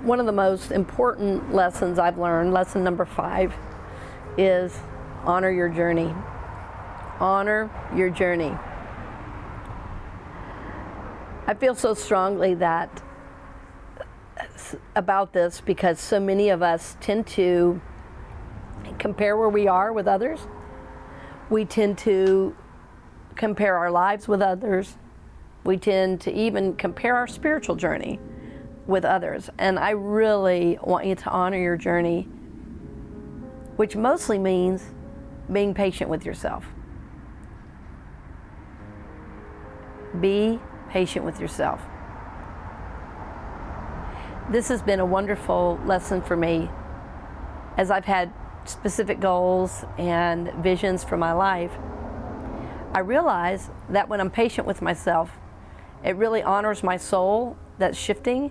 One of the most important lessons I've learned, lesson number 5, is honor your journey. Honor your journey. I feel so strongly about this because so many of us tend to compare where we are with others. We tend to compare our lives with others. We tend to even compare our spiritual journey with others. And I really want you to honor your journey, which mostly means being patient with yourself. Be patient with yourself. This has been a wonderful lesson for me as I've had specific goals and visions for my life. I realize that when I'm patient with myself, it really honors my soul that's shifting.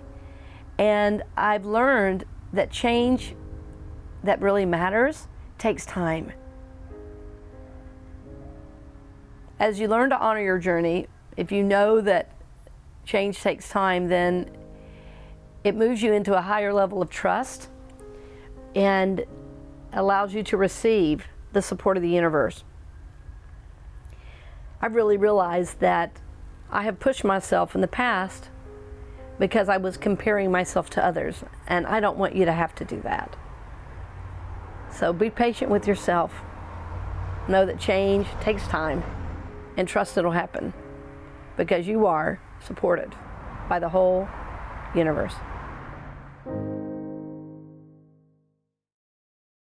And I've learned that change that really matters takes time. As you learn to honor your journey, if you know that change takes time, then it moves you into a higher level of trust and allows you to receive the support of the universe. I've really realized that I have pushed myself in the past because I was comparing myself to others, and I don't want you to have to do that. So be patient with yourself. Know that change takes time, and trust it'll happen because you are supported by the whole universe.